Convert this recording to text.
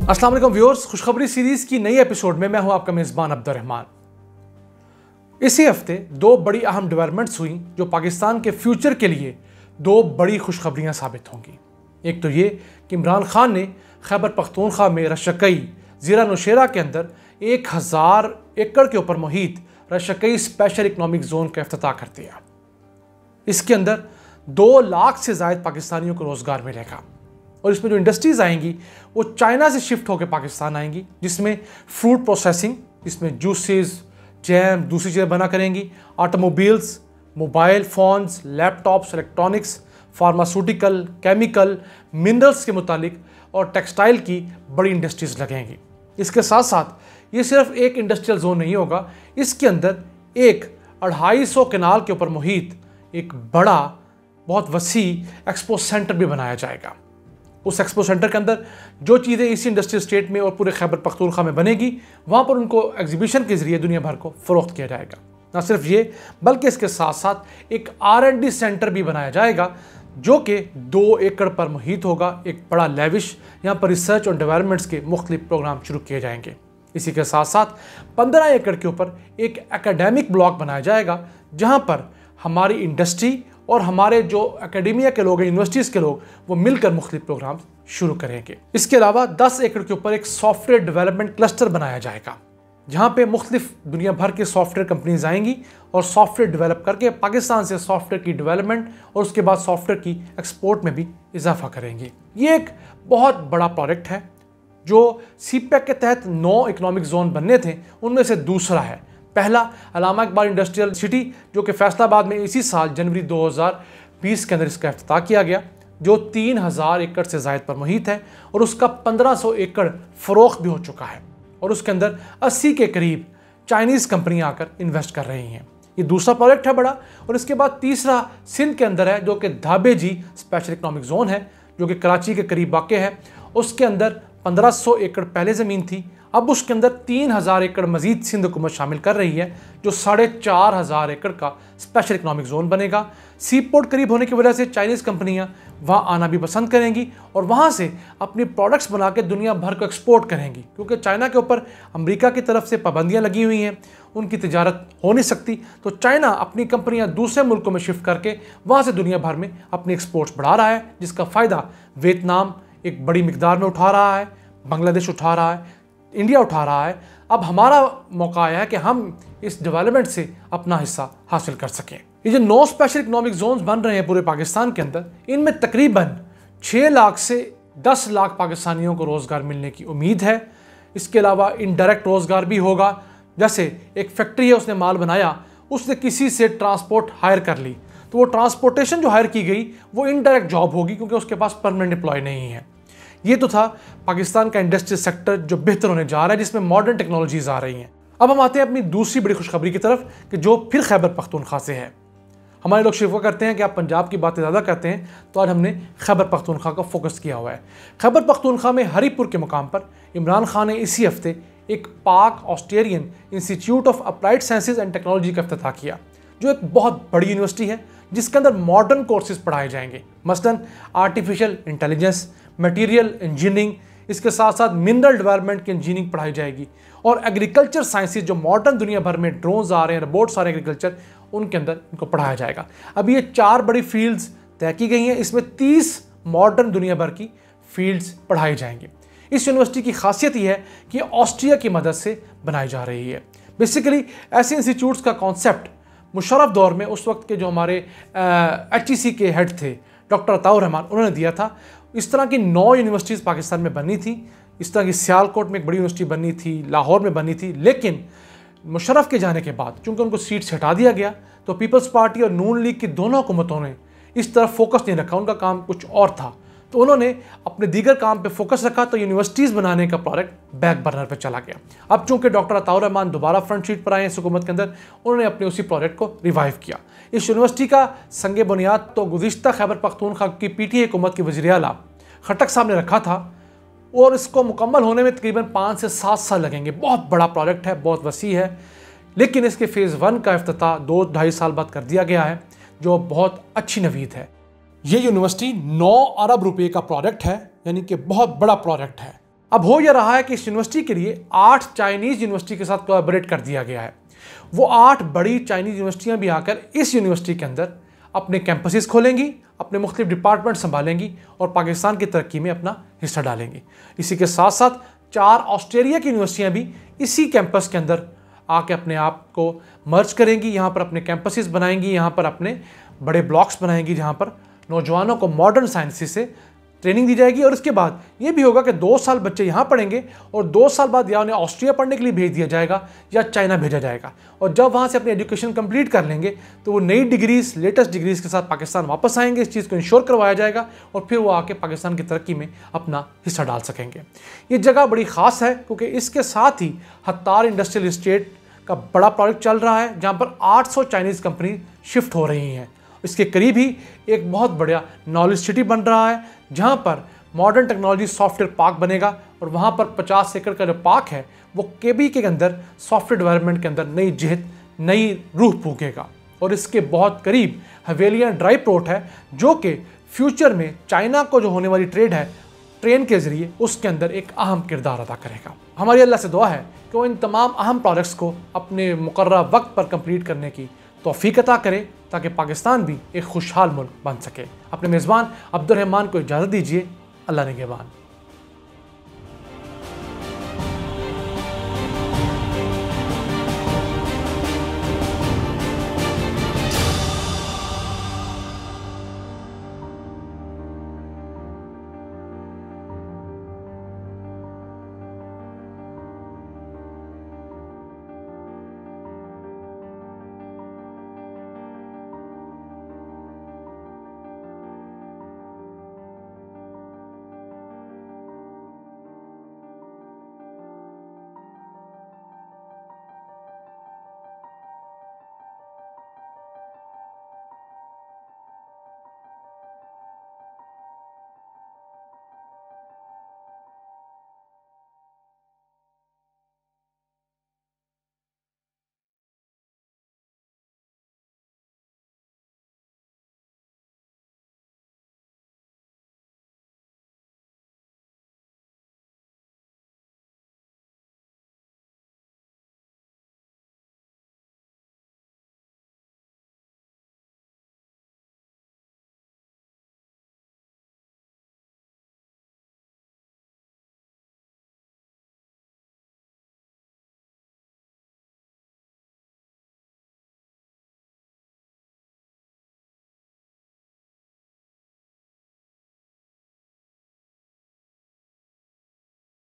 अस्सलाम वालेकुम व्यूअर्स, खुशखबरी सीरीज की नई एपिसोड में मैं हूं आपका मेज़बान अब्दुर्रहमान। इसी हफ्ते दो बड़ी अहम डेवलपमेंट्स हुई जो पाकिस्तान के फ्यूचर के लिए दो बड़ी खुशखबरियां साबित होंगी। एक तो ये कि इमरान खान ने खैबर पख्तूनख्वा में रशकई ज़ीरा नौशेरा के अंदर 1000 एकड़ के ऊपर मुहित रशकई स्पेशल इकनॉमिक जोन का इफ्तिताह कर दिया। इसके अंदर 2 लाख से ज़ायद पाकिस्तानियों को रोज़गार मिलेगा और इसमें जो इंडस्ट्रीज़ आएंगी वो चाइना से शिफ्ट होकर पाकिस्तान आएंगी, जिसमें फ्रूट प्रोसेसिंग, इसमें जूसेस, जैम, दूसरी चीज़ें बना करेंगी, automobiles, mobile phones, laptops, electronics, pharmaceutical, chemical, minerals के मुतालिक और टेक्सटाइल की बड़ी इंडस्ट्रीज़ लगेंगी। इसके साथ साथ ये सिर्फ एक इंडस्ट्रियल जोन नहीं होगा, इसके अंदर एक 250 कनाल के ऊपर मुहित एक बड़ा बहुत वसी एक्सपो सेंटर भी बनाया जाएगा। उस एक्सपो सेंटर के अंदर जो चीज़ें इसी इंडस्ट्रियल स्टेट में और पूरे खैबर पख्तूनख्वा में बनेगी, वहाँ पर उनको एग्जीबिशन के ज़रिए दुनिया भर को फ़रोख्त किया जाएगा। ना सिर्फ ये, बल्कि इसके साथ साथ एक R&D सेंटर भी बनाया जाएगा जो कि 2 एकड़ पर मुहित होगा। एक बड़ा लेविश, यहाँ पर रिसर्च और डेवलपमेंट्स के मुख्तलिफ प्रोग्राम शुरू किए जाएंगे। इसी के साथ साथ 15 एकड़ के ऊपर एक एकेडमिक ब्लॉक बनाया जाएगा जहाँ पर हमारी इंडस्ट्री और हमारे जो एकेडमिया के लोग हैं, यूनिवर्सिटीज़ के लोग, वो मिलकर मुख्तलिफ प्रोग्राम शुरू करेंगे। इसके अलावा 10 एकड़ के ऊपर एक सॉफ्टवेयर डेवलपमेंट क्लस्टर बनाया जाएगा जहाँ पे मुख्तलिफ दुनिया भर के सॉफ्टवेयर कंपनीज आएंगी और सॉफ्टवेयर डेवलप करके पाकिस्तान से सॉफ्टवेयर की डेवलपमेंट और उसके बाद सॉफ्टवेयर की एक्सपोर्ट में भी इजाफा करेंगी। ये एक बहुत बड़ा प्रोजेक्ट है जो CPEC के तहत 9 इकनॉमिक जोन बनने थे, उनमें से दूसरा है। पहला अल्लामा इकबाल इंडस्ट्रियल सिटी जो कि फैसलाबाद में इसी साल जनवरी 2020 के अंदर इसका इफ्तिताह किया गया, जो 3000 एकड़ से ज़ायद पर मुहित है और उसका 1500 एकड़ फ़रोख्त भी हो चुका है और उसके अंदर 80 के करीब चाइनीज़ कंपनियां आकर इन्वेस्ट कर रही हैं। ये दूसरा प्रोजेक्ट है बड़ा। और इसके बाद तीसरा सिंध के अंदर है जो कि धाबेजी स्पेशल इकनॉमिक जोन है जो कि कराची के करीब वाक़ है। उसके अंदर 1500 एकड़ पहले ज़मीन थी, अब उसके अंदर 3000 एकड़ मजीद सिंध हुकूमत शामिल कर रही है जो 4500 एकड़ का स्पेशल इकनॉमिक जोन बनेगा। सी पोर्ट करीब होने की वजह से चाइनीज़ कंपनियां वहां आना भी पसंद करेंगी और वहां से अपनी प्रोडक्ट्स बना के दुनिया भर को एक्सपोर्ट करेंगी, क्योंकि चाइना के ऊपर अमेरिका की तरफ से पाबंदियां लगी हुई हैं, उनकी तिजारत हो नहीं सकती। तो चाइना अपनी कंपनियां दूसरे मुल्कों में शिफ्ट करके वहाँ से दुनिया भर में अपनी एक्सपोर्ट्स बढ़ा रहा है, जिसका फ़ायदा वियतनाम एक बड़ी मिकदार में उठा रहा है, बांग्लादेश उठा रहा है, इंडिया उठा रहा है। अब हमारा मौका आया है कि हम इस डेवलपमेंट से अपना हिस्सा हासिल कर सकें। ये जो 9 स्पेशल इकनॉमिक जोन्स बन रहे हैं पूरे पाकिस्तान के अंदर, इनमें तकरीबन 6 लाख से 10 लाख पाकिस्तानियों को रोज़गार मिलने की उम्मीद है। इसके अलावा इनडायरेक्ट रोज़गार भी होगा। जैसे एक फैक्ट्री है, उसने माल बनाया, उसने किसी से ट्रांसपोर्ट हायर कर ली, तो वो ट्रांसपोर्टेशन जो हायर की गई वो इनडायरेक्ट जॉब होगी क्योंकि उसके पास परमानेंट एम्प्लॉय नहीं है। ये तो था पाकिस्तान का इंडस्ट्रियल सेक्टर जो बेहतर होने जा रहा है, जिसमें मॉडर्न टेक्नोलॉजीज आ रही हैं। अब हम आते हैं अपनी दूसरी बड़ी खुशखबरी की तरफ कि जो फिर खैबर पख्तूनख्वा से है। हमारे लोग शिकवा करते हैं कि आप पंजाब की बातें ज़्यादा करते हैं, तो आज हमने खैबर पख्तूनख्वा का फोकस किया हुआ है। खैबर पख्तूनख्वा में हरीपुर के मुकाम पर इमरान खान ने इसी हफ्ते एक पाक Australian institute of applied sciences and technology का इफ्तिताह किया, जो एक बहुत बड़ी यूनिवर्सिटी है जिसके अंदर मॉडर्न कोर्सेज पढ़ाए जाएंगे, मसलन आर्टिफिशियल इंटेलिजेंस, मटीरियल इंजीनियरिंग, इसके साथ साथ मिनरल डेवलपमेंट की इंजीनियरिंग पढ़ाई जाएगी और एग्रीकल्चर साइंसेज जो मॉडर्न दुनिया भर में ड्रोन्स आ रहे हैं, रोबोट्स आ रहे हैं एग्रीकल्चर, उनके अंदर इनको पढ़ाया जाएगा। अब ये 4 बड़ी फील्ड्स तय की गई हैं, इसमें 30 मॉडर्न दुनिया भर की फील्ड्स पढ़ाई जाएंगी। इस यूनिवर्सिटी की खासियत यह है कि ऑस्ट्रिया की मदद से बनाई जा रही है। बेसिकली ऐसे इंस्टीट्यूट्स का कॉन्सेप्ट मुशर्रफ दौर में उस वक्त के जो हमारे HEC के हेड थे डॉक्टर अताउर रहमान, उन्होंने दिया था। इस तरह की 9 यूनिवर्सिटीज़ पाकिस्तान में बनी थी। इस तरह की सियालकोट में एक बड़ी यूनिवर्सिटी बनी थी, लाहौर में बनी थी, लेकिन मुशर्रफ के जाने के बाद चूँकि उनको सीट से हटा दिया गया तो पीपल्स पार्टी और नून लीग की दोनों हुकूमतों ने इस तरफ फोकस नहीं रखा, उनका काम कुछ और था, तो उन्होंने अपने दीगर काम पे फोकस रखा, तो यूनिवर्सिटीज़ बनाने का प्रोजेक्ट बैक बर्नर पे चला गया। अब चूंकि डॉक्टर अताउर रहमान दोबारा फ्रंट शीट पर आए इस हुकूमत के अंदर, उन्होंने अपने उसी प्रोजेक्ट को रिवाइव किया। इस यूनिवर्सिटी का संग बुनियाद तो गुज़िश्ता खैबर पख्तूनख्वा की PTI हुकूमत के वज़ीर आला खट्टक साहब ने रखा था और इसको मुकम्मल होने में तकरीबन 5 से 7 साल लगेंगे। बहुत बड़ा प्रोजेक्ट है, बहुत वसी है, लेकिन इसके फ़ेज़ 1 का इफ्तिताह 2-2.5 साल बाद कर दिया गया है, जो बहुत अच्छी नवीद है। ये यूनिवर्सिटी 9 अरब रुपए का प्रोजेक्ट है, यानी कि बहुत बड़ा प्रोजेक्ट है। अब हो यह रहा है कि इस यूनिवर्सिटी के लिए 8 चाइनीज़ यूनिवर्सिटी के साथ कोलैबोरेट कर दिया गया है। वो 8 बड़ी चाइनीज़ यूनिवर्सिटियाँ भी आकर इस यूनिवर्सिटी के अंदर अपने कैंपसेस खोलेंगी, अपने मुख्तलिफ डिपार्टमेंट संभालेंगी और पाकिस्तान की तरक्की में अपना हिस्सा डालेंगी। इसी के साथ साथ 4 ऑस्ट्रेलिया की यूनिवर्सिटियाँ भी इसी कैंपस के अंदर आके अपने आप को मर्ज करेंगी, यहाँ पर अपने कैंपसेस बनाएंगी, यहाँ पर अपने बड़े ब्लॉक्स बनाएंगी जहाँ पर नौजवानों को मॉडर्न साइंसेस से ट्रेनिंग दी जाएगी। और इसके बाद ये भी होगा कि 2 साल बच्चे यहाँ पढ़ेंगे और 2 साल बाद या उन्हें ऑस्ट्रिया पढ़ने के लिए भेज दिया जाएगा या चाइना भेजा जाएगा। और जब वहाँ से अपनी एजुकेशन कंप्लीट कर लेंगे तो वो नई डिग्रीज, लेटेस्ट डिग्रीज के साथ पाकिस्तान वापस आएंगे। इस चीज़ को इंश्योर करवाया जाएगा और फिर वो आके पाकिस्तान की तरक्की में अपना हिस्सा डाल सकेंगे। ये जगह बड़ी ख़ास है क्योंकि इसके साथ ही हत्तार इंडस्ट्रियल इस्टेट का बड़ा प्रोजेक्ट चल रहा है जहाँ पर 800 चाइनीज़ कंपनी शिफ्ट हो रही हैं। इसके करीब ही एक बहुत बड़ा नॉलेज सिटी बन रहा है जहाँ पर मॉडर्न टेक्नोलॉजी सॉफ्टवेयर पार्क बनेगा और वहाँ पर 50 एकड़ का जो पार्क है वो केबी के अंदर सॉफ्टवेयर डेवलपमेंट के अंदर नई जिहत, नई रूह फूकेगा। और इसके बहुत करीब हवेलियाँ ड्राई पोर्ट है जो कि फ्यूचर में चाइना को जो होने वाली ट्रेड है ट्रेन के ज़रिए उसके अंदर एक अहम किरदार अदा करेगा। हमारी अल्लाह से दुआ है कि वो इन तमाम अहम प्रोजेक्ट्स को अपने मुकर्रर वक्त पर कंप्लीट करने की तौफीक अता करे ताकि पाकिस्तान भी एक खुशहाल मुल्क बन सके। अपने मेज़बान अब्दुल रहमान को इजाज़त दीजिए। अल्लाह निगहबान।